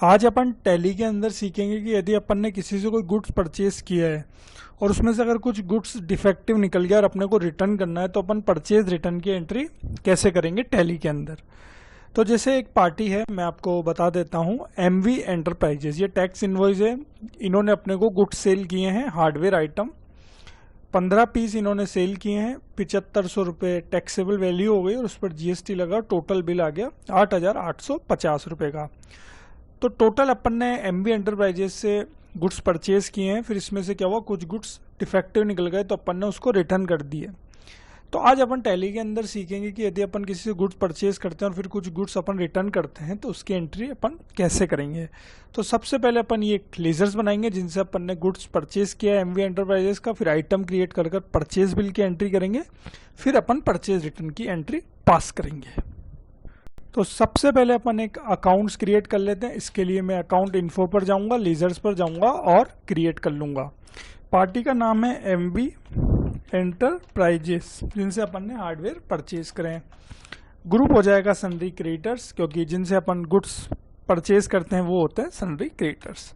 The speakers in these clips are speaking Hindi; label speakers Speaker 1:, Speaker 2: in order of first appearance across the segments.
Speaker 1: आज अपन टैली के अंदर सीखेंगे कि यदि अपन ने किसी से कोई गुड्स परचेज किया है और उसमें से अगर कुछ गुड्स डिफेक्टिव निकल गया और अपने को रिटर्न करना है तो अपन परचेज रिटर्न की एंट्री कैसे करेंगे टैली के अंदर। तो जैसे एक पार्टी है, मैं आपको बता देता हूँ, एमवी एंटरप्राइजेज, ये टैक्स इनवॉइस है। इन्होंने अपने को गुड्स सेल किए हैं, हार्डवेयर आइटम 15 पीस इन्होंने सेल किए हैं। 7500 रुपये टैक्सेबल वैल्यू हो गई और उस पर जीएसटी लगा, टोटल बिल आ गया 8850 रुपये का। तो टोटल अपन ने एमबी एंटरप्राइजेस से गुड्स परचेज किए हैं, फिर इसमें से क्या हुआ, कुछ गुड्स डिफेक्टिव निकल गए तो अपन ने उसको रिटर्न कर दिए। तो आज अपन टैली के अंदर सीखेंगे कि यदि अपन किसी से गुड्स परचेज करते हैं और फिर कुछ गुड्स अपन रिटर्न करते हैं तो उसकी एंट्री अपन कैसे करेंगे। तो सबसे पहले अपन ये लेजर्स बनाएंगे जिनसे अपन ने गुड्स परचेज किया है एमवी एंटरप्राइजेस का, फिर आइटम क्रिएट कर परचेज बिल की एंट्री करेंगे, फिर अपन परचेज रिटर्न की एंट्री पास करेंगे। तो सबसे पहले अपन एक अकाउंट्स क्रिएट कर लेते हैं। इसके लिए मैं अकाउंट इन्फो पर जाऊंगा, लेजर्स पर जाऊंगा और क्रिएट कर लूंगा। पार्टी का नाम है एमबी एंटरप्राइजेस, जिनसे अपन ने हार्डवेयर परचेज करें। ग्रुप हो जाएगा सन्ड्री क्रिएटर्स, क्योंकि जिनसे अपन गुड्स परचेज करते हैं वो होते हैं सन्ड्री क्रिएटर्स।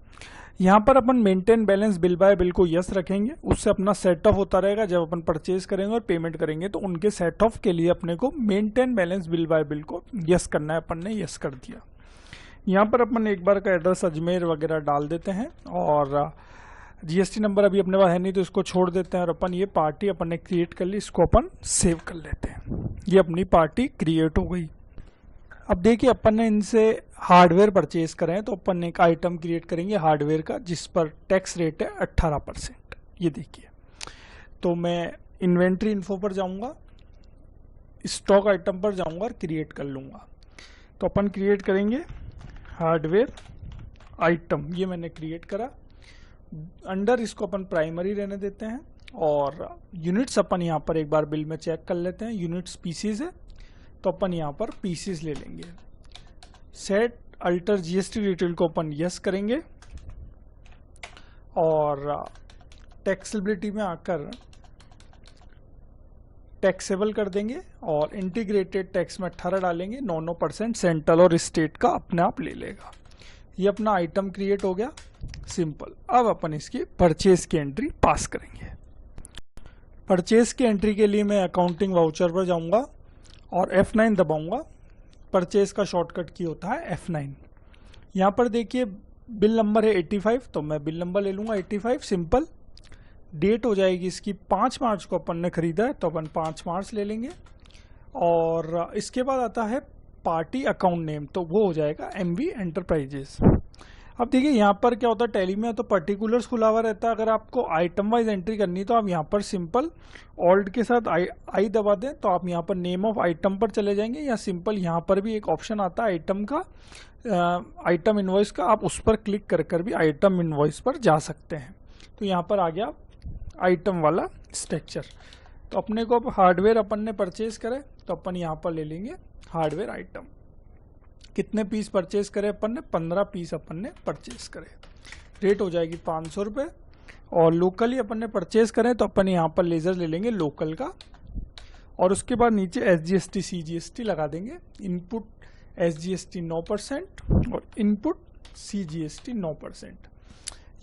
Speaker 1: यहाँ पर अपन maintain balance bill by bill को यस रखेंगे, उससे अपना सेट ऑफ होता रहेगा। जब अपन परचेज करेंगे और पेमेंट करेंगे तो उनके सेट ऑफ के लिए अपने को maintain balance bill by bill को यस करना है। अपन ने यस कर दिया। यहाँ पर अपन एक बार का एड्रेस अजमेर वगैरह डाल देते हैं और जीएसटी नंबर अभी अपने पास है नहीं तो इसको छोड़ देते हैं। और अपन ये पार्टी अपन ने क्रिएट कर ली, इसको अपन सेव कर लेते हैं। ये अपनी पार्टी क्रिएट हो गई। अब देखिए अपन ने इनसे हार्डवेयर परचेज करें हैं तो अपन ने एक आइटम क्रिएट करेंगे हार्डवेयर का, जिस पर टैक्स रेट है 18%। ये देखिए, तो मैं इन्वेंट्री इन्फो पर जाऊंगा, स्टॉक आइटम पर जाऊंगा और क्रिएट कर लूंगा। तो अपन क्रिएट करेंगे हार्डवेयर आइटम, ये मैंने क्रिएट करा। अंडर इसको अपन प्राइमरी रहने देते हैं और यूनिट्स अपन यहाँ पर एक बार बिल में चेक कर लेते हैं। यूनिट्स पीसीज है तो अपन यहाँ पर पीसीज ले लेंगे। सेट अल्टर जीएसटी डिटेल को अपन यस करेंगे और टैक्सेबिलिटी में आकर टैक्सेबल कर देंगे और इंटीग्रेटेड टैक्स में 18 डालेंगे। 9% सेंट्रल और स्टेट का अपने आप ले लेगा। ये अपना आइटम क्रिएट हो गया, सिंपल। अब अपन इसकी परचेज की एंट्री पास करेंगे। परचेज की एंट्री के लिए मैं अकाउंटिंग वाउचर पर जाऊंगा और F9 दबाऊंगा। परचेज का शॉर्टकट की होता है F9। यहाँ पर देखिए बिल नंबर है 85, तो मैं बिल नंबर ले लूंगा 85, सिंपल। डेट हो जाएगी इसकी 5 मार्च को अपन ने खरीदा है तो अपन 5 मार्च ले लेंगे। और इसके बाद आता है पार्टी अकाउंट नेम, तो वो हो जाएगा एमवी एंटरप्राइजेस। अब देखिए यहाँ पर क्या होता है, टैली में तो पर्टिकुलर्स खुला हुआ रहता है। अगर आपको आइटम वाइज एंट्री करनी तो आप यहाँ पर सिंपल ऑल्ट के साथ आई दबा दें तो आप यहाँ पर नेम ऑफ आइटम पर चले जाएंगे, या सिंपल यहाँ पर भी एक ऑप्शन आता है आइटम का, आइटम इनवॉइस का, आप उस पर क्लिक कर भी आइटम इनवॉइस पर जा सकते हैं। तो यहाँ पर आ गया आइटम वाला स्ट्रक्चर। तो अपने को अब हार्डवेयर अपन ने परचेज करे तो अपन यहाँ पर ले लेंगे हार्डवेयर आइटम। कितने पीस परचेज करे अपन ने, 15 पीस अपन ने परचेज करे। रेट हो जाएगी 500 रुपये। और लोकली अपन ने परचेज करें तो अपन यहाँ पर लेजर ले लेंगे लोकल का और उसके बाद नीचे SGST CGST लगा देंगे। इनपुट SGST 9% और इनपुट CGST 9%।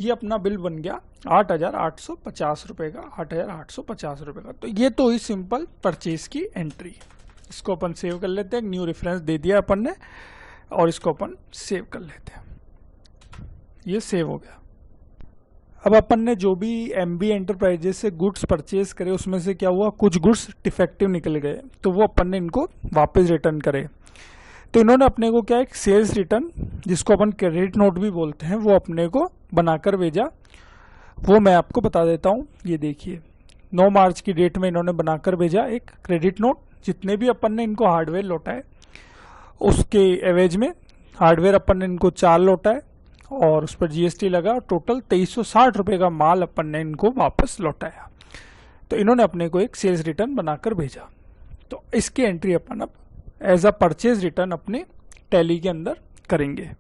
Speaker 1: ये अपना बिल बन गया 8850 रुपये का, 8850 रुपये का। तो ये तो ही सिंपल परचेज की एंट्री। इसको अपन सेव कर लेते हैं, न्यू रेफरेंस दे दिया अपन ने और इसको अपन सेव कर लेते हैं। ये सेव हो गया। अब अपन ने जो भी एमबी एंटरप्राइजेस से गुड्स परचेज करे उसमें से क्या हुआ, कुछ गुड्स डिफेक्टिव निकल गए तो वो अपन ने इनको वापस रिटर्न करे। तो इन्होंने अपने को क्या, एक सेल्स रिटर्न जिसको अपन क्रेडिट नोट भी बोलते हैं, वो अपने को बनाकर भेजा। वो मैं आपको बता देता हूँ। ये देखिए 9 मार्च की डेट में इन्होंने बनाकर भेजा एक क्रेडिट नोट। जितने भी अपन ने इनको हार्डवेयर लौटा है उसके एवज में हार्डवेयर अपन ने इनको 4 लौटा है और उस पर जीएसटी लगा। टोटल 2360 रुपये का माल अपन ने इनको वापस लौटाया। तो इन्होंने अपने को एक सेल्स रिटर्न बनाकर भेजा। तो इसकी एंट्री अपन अब एज अ परचेज रिटर्न अपने टैली के अंदर करेंगे।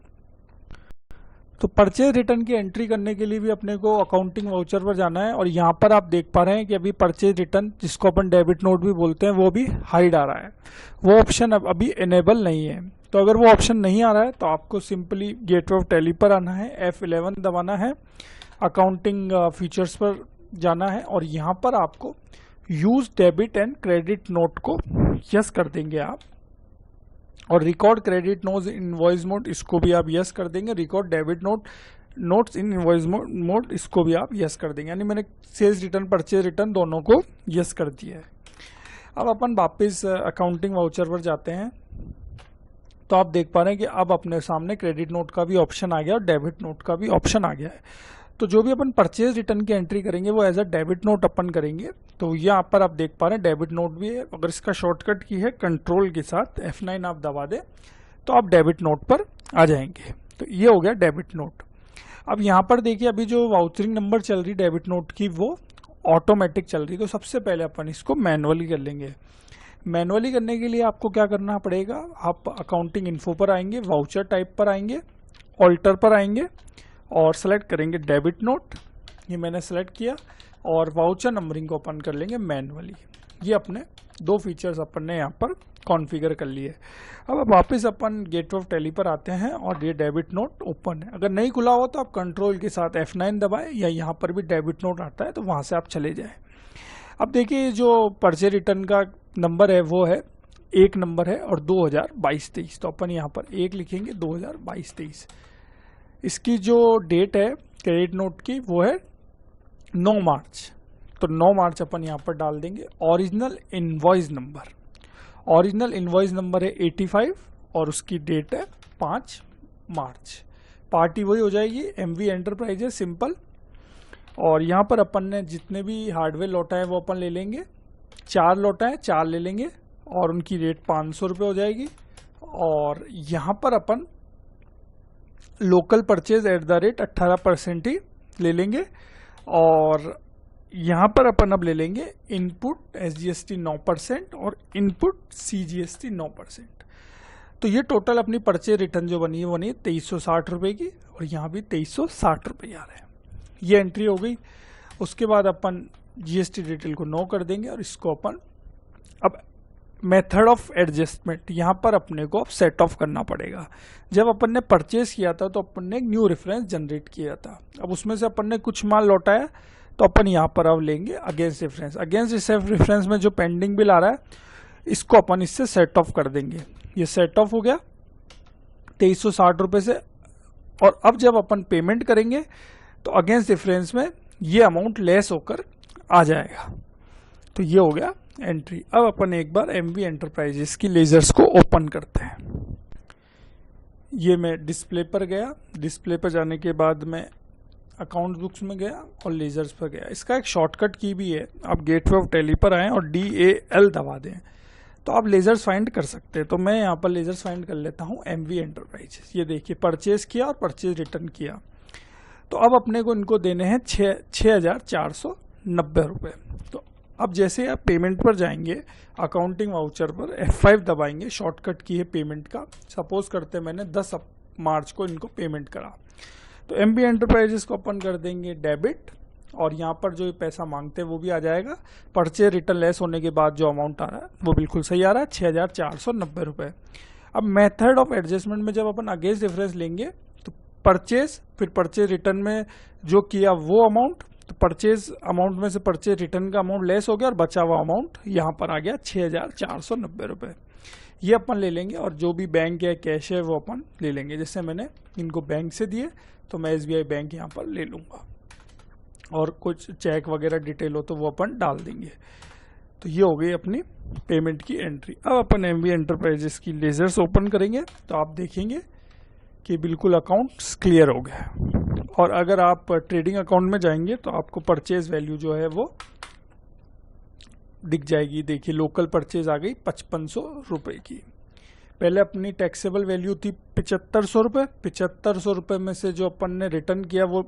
Speaker 1: तो परचेज रिटर्न की एंट्री करने के लिए भी अपने को अकाउंटिंग वाउचर पर जाना है और यहाँ पर आप देख पा रहे हैं कि अभी परचेज रिटर्न, जिसको अपन डेबिट नोट भी बोलते हैं, वो भी हाइड आ रहा है। वो ऑप्शन अब अभी इनेबल नहीं है। तो अगर वो ऑप्शन नहीं आ रहा है तो आपको सिंपली गेटवे ऑफ टैली पर आना है, F11 दबाना है, अकाउंटिंग फीचर्स पर जाना है और यहाँ पर आपको use debit and credit note को यस कर देंगे आप, और record credit notes invoice mode इसको भी आप यस कर देंगे, record debit notes in invoice mode इसको भी आप यस कर देंगे। यानी मैंने सेल्स रिटर्न परचेज रिटर्न दोनों को यस कर दिया है। अब अपन वापस अकाउंटिंग वाउचर पर जाते हैं तो आप देख पा रहे हैं कि अब अपने सामने क्रेडिट नोट का भी ऑप्शन आ गया और डेबिट नोट का भी ऑप्शन आ गया है। तो जो भी अपन परचेज रिटर्न की एंट्री करेंगे वो एज अ डेबिट नोट अपन करेंगे। तो यहाँ पर आप देख पा रहे हैं डेबिट नोट भी है। अगर इसका शॉर्टकट की है कंट्रोल के साथ F9 आप दबा दें तो आप डेबिट नोट पर आ जाएंगे। तो ये हो गया डेबिट नोट। अब यहाँ पर देखिए अभी जो वाउचरिंग नंबर चल रही डेबिट नोट की वो ऑटोमेटिक चल रही। तो सबसे पहले अपन इसको मैनुअली कर लेंगे। मैनुअली करने के लिए आपको क्या करना पड़ेगा, आप अकाउंटिंग इन्फो पर आएंगे, वाउचर टाइप पर आएंगे, ऑल्टर पर आएंगे और सेलेक्ट करेंगे डेबिट नोट। ये मैंने सेलेक्ट किया और वाउचर नंबरिंग को ओपन कर लेंगे मैनुअली। ये अपने दो फीचर्स अपन ने यहाँ पर कॉन्फ़िगर कर लिए। अब वापस अपन गेटवे ऑफ टैली पर आते हैं और ये डेबिट नोट ओपन है। अगर नहीं खुला हुआ तो आप कंट्रोल के साथ F9 दबाएं या यहाँ पर भी डेबिट नोट आता है तो वहाँ से आप चले जाएं। अब देखिए जो परचेज रिटर्न का नंबर है वो है 1 नंबर है और 2022-23। तो अपन यहाँ पर 1 लिखेंगे 2022-23। इसकी जो डेट है क्रेडिट नोट की वो है 9 मार्च। तो 9 मार्च अपन यहाँ पर डाल देंगे। ओरिजिनल इनवॉइस नंबर है 85 और उसकी डेट है 5 मार्च। पार्टी वही हो जाएगी MV एंटरप्राइजेस सिंपल। और यहाँ पर अपन ने जितने भी हार्डवेयर लौटा है वो अपन ले लेंगे। 4 लौटा है 4 ले लेंगे और उनकी रेट 500 रुपये हो जाएगी। और यहाँ पर अपन लोकल परचेज @ 18% ही ले लेंगे। और यहाँ पर अपन अब ले लेंगे इनपुट SGST 9% और इनपुट CGST 9%। तो ये टोटल अपनी परचेज रिटर्न जो बनी है 2360 रुपये की और यहाँ भी 2360 रुपये आ रहे हैं। ये एंट्री हो गई। उसके बाद अपन GST डिटेल को नो कर देंगे और इसको अपन अब मेथड ऑफ एडजस्टमेंट यहाँ पर अपने को अब सेट ऑफ करना पड़ेगा। जब अपन ने परचेज किया था तो अपन ने एक न्यू रेफरेंस जनरेट किया था। अब उसमें से अपन ने कुछ माल लौटाया तो अपन यहाँ पर अब लेंगे अगेंस्ट रेफरेंस। अगेंस्ट रेफरेंस में जो पेंडिंग बिल आ रहा है इसको अपन इससे सेट ऑफ कर देंगे। ये सेट ऑफ हो गया 2360 रुपये से। और अब जब अपन पेमेंट करेंगे तो अगेंस्ट रेफरेंस में ये अमाउंट लेस होकर आ जाएगा। तो ये हो गया एंट्री। अब अपन एक बार MV एंटरप्राइजेस की लेजर्स को ओपन करते हैं। ये मैं डिस्प्ले पर गया, डिस्प्ले पर जाने के बाद मैं अकाउंट बुक्स में गया और लेजर्स पर गया। इसका एक शॉर्टकट की भी है, आप गेटवे ऑफ टैली पर आएँ और DAL दबा दें तो आप लेजर्स फाइंड कर सकते हैं। तो मैं यहाँ पर लेजर्स फाइंड कर लेता हूँ MV एंटरप्राइजेस। ये देखिए परचेज किया और परचेज रिटर्न किया। तो अब अपने को इनको देने हैं 6490 रुपये। तो अब जैसे आप पेमेंट पर जाएंगे अकाउंटिंग वाउचर पर F5 दबाएंगे, शॉर्टकट की है पेमेंट का। सपोज करते मैंने 10 मार्च को इनको पेमेंट करा तो MV एंटरप्राइजेस को अपन कर देंगे डेबिट और यहाँ पर जो पैसा मांगते हैं वो भी आ जाएगा। परचेज रिटर्न लेस होने के बाद जो अमाउंट आ रहा है वो बिल्कुल सही आ रहा है 6490 रुपये। अब मेथड ऑफ एडजस्टमेंट में जब अपन अगेंस्ट डिफरेंस लेंगे तो परचेज फिर परचेज रिटर्न में जो किया वो अमाउंट, तो परचेज अमाउंट में से परचेज रिटर्न का अमाउंट लेस हो गया और बचा हुआ अमाउंट यहाँ पर आ गया 6490 रुपये। ये अपन ले लेंगे और जो भी बैंक या कैश है वो अपन ले लेंगे। जैसे मैंने इनको बैंक से दिए तो मैं SBI बैंक यहाँ पर ले लूँगा और कुछ चेक वगैरह डिटेल हो तो वो अपन डाल देंगे। तो ये हो गई अपनी पेमेंट की एंट्री। अब अपन MV एंटरप्राइजेस की लेजर्स ओपन करेंगे तो आप देखेंगे कि बिल्कुल अकाउंट्स क्लियर हो गया। और अगर आप ट्रेडिंग अकाउंट में जाएंगे तो आपको परचेज वैल्यू जो है वो दिख जाएगी। देखिए लोकल परचेज आ गई 5500 रुपये की। पहले अपनी टैक्सेबल वैल्यू थी 7500 रुपये। 7500 रुपये में से जो अपन ने रिटर्न किया वो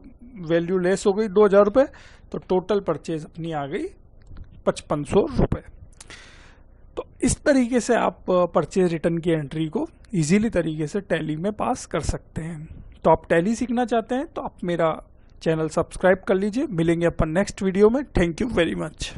Speaker 1: वैल्यू लेस हो गई 2000 रुपये। तो टोटल परचेज अपनी आ गई 5500 रुपये। तो इस तरीके से आप परचेज रिटर्न की एंट्री को इजीली तरीके से टैली में पास कर सकते हैं। तो आप टैली सीखना चाहते हैं तो आप मेरा चैनल सब्सक्राइब कर लीजिए। मिलेंगे अपन नेक्स्ट वीडियो में। Thank you very much.